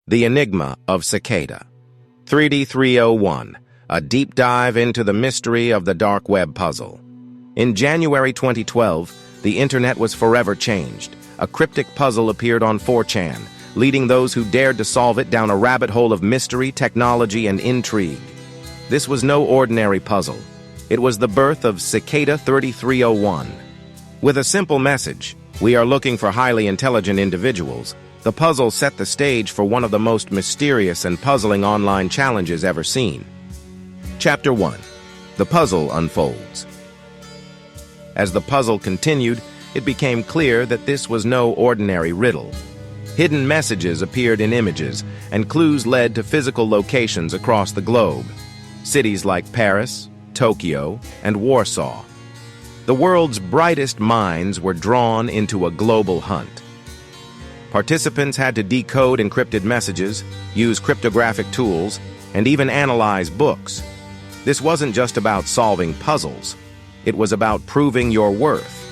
The Enigma of Cicada. 3D301, a deep dive into the mystery of the dark web puzzle. In January 2012, the internet was forever changed. A cryptic puzzle appeared on 4chan, leading those who dared to solve it down a rabbit hole of mystery, technology, and intrigue. This was no ordinary puzzle. It was the birth of Cicada 3301. With a simple message, "We are looking for highly intelligent individuals," the puzzle set the stage for one of the most mysterious and puzzling online challenges ever seen. Chapter 1. The puzzle unfolds. As the puzzle continued, it became clear that this was no ordinary riddle. Hidden messages appeared in images, and clues led to physical locations across the globe. Cities like Paris, Tokyo, and Warsaw. The world's brightest minds were drawn into a global hunt. Participants had to decode encrypted messages, use cryptographic tools, and even analyze books. This wasn't just about solving puzzles. It was about proving your worth.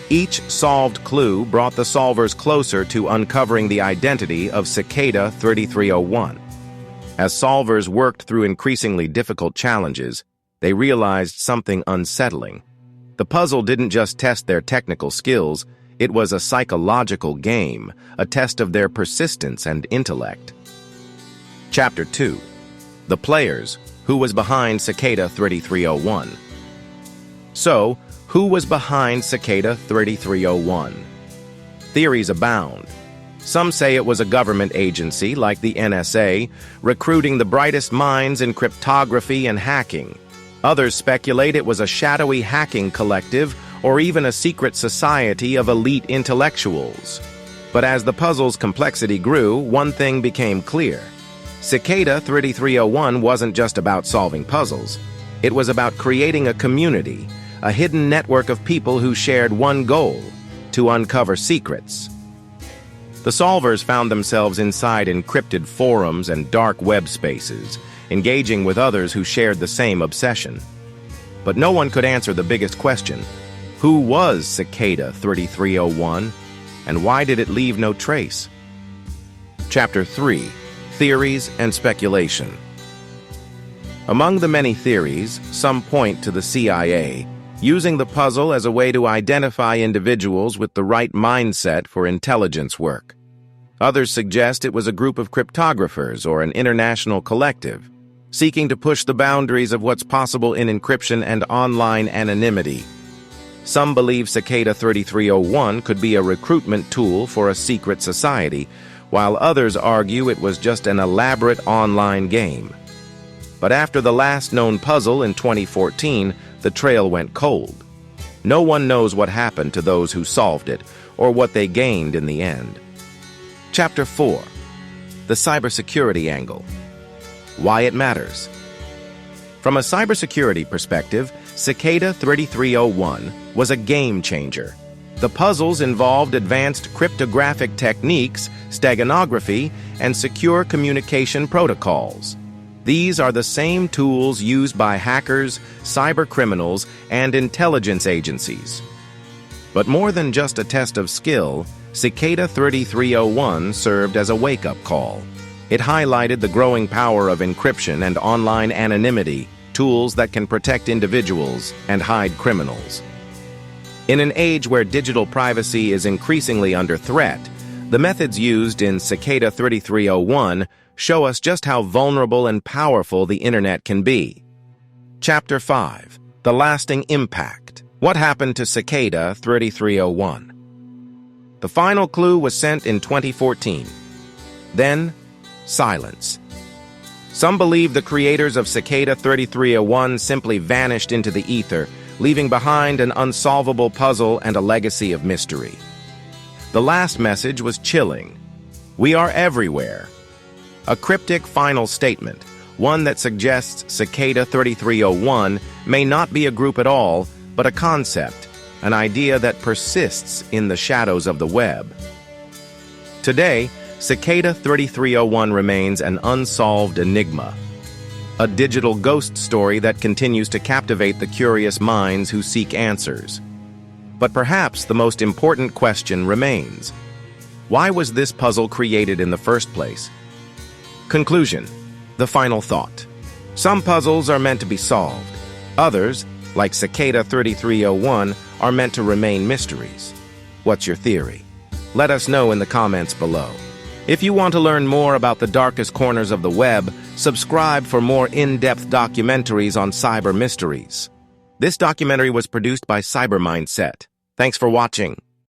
Each solved clue brought the solvers closer to uncovering the identity of Cicada 3301. As solvers worked through increasingly difficult challenges, they realized something unsettling. The puzzle didn't just test their technical skills, it was a psychological game, a test of their persistence and intellect. Chapter 2. The Players, Who Was Behind Cicada 3301. So, who was behind Cicada 3301? Theories abound. Some say it was a government agency like the NSA, recruiting the brightest minds in cryptography and hacking. Others speculate it was a shadowy hacking collective or even a secret society of elite intellectuals. But as the puzzle's complexity grew, one thing became clear. Cicada 3301 wasn't just about solving puzzles. It was about creating a community, a hidden network of people who shared one goal: to uncover secrets. The solvers found themselves inside encrypted forums and dark web spaces, engaging with others who shared the same obsession. But no one could answer the biggest question: who was Cicada 3301, and why did it leave no trace? Chapter 3. Theories and Speculation. Among the many theories, some point to the CIA, using the puzzle as a way to identify individuals with the right mindset for intelligence work. Others suggest it was a group of cryptographers or an international collective, seeking to push the boundaries of what's possible in encryption and online anonymity. Some believe Cicada 3301 could be a recruitment tool for a secret society, while others argue it was just an elaborate online game. But after the last known puzzle in 2014, the trail went cold. No one knows what happened to those who solved it, or what they gained in the end. Chapter 4. The Cybersecurity Angle. Why it matters. From a cybersecurity perspective, Cicada 3301 was a game changer. The puzzles involved advanced cryptographic techniques, steganography, and secure communication protocols. These are the same tools used by hackers, cybercriminals, and intelligence agencies. But more than just a test of skill, Cicada 3301 served as a wake-up call. It highlighted the growing power of encryption and online anonymity, tools that can protect individuals and hide criminals. In an age where digital privacy is increasingly under threat, the methods used in Cicada 3301 show us just how vulnerable and powerful the internet can be. Chapter 5. The Lasting Impact. What happened to Cicada 3301? The final clue was sent in 2014. Then, silence. Some believe the creators of Cicada 3301 simply vanished into the ether, leaving behind an unsolvable puzzle and a legacy of mystery. The last message was chilling. We are everywhere. A cryptic final statement, one that suggests Cicada 3301 may not be a group at all, but a concept, an idea that persists in the shadows of the web. Today, Cicada 3301 remains an unsolved enigma, a digital ghost story that continues to captivate the curious minds who seek answers. But perhaps the most important question remains: why was this puzzle created in the first place? Conclusion. The final thought. Some puzzles are meant to be solved. Others, like Cicada 3301, are meant to remain mysteries. What's your theory? Let us know in the comments below. If you want to learn more about the darkest corners of the web, subscribe for more in-depth documentaries on cyber mysteries. This documentary was produced by Cyber Mindset. Thanks for watching.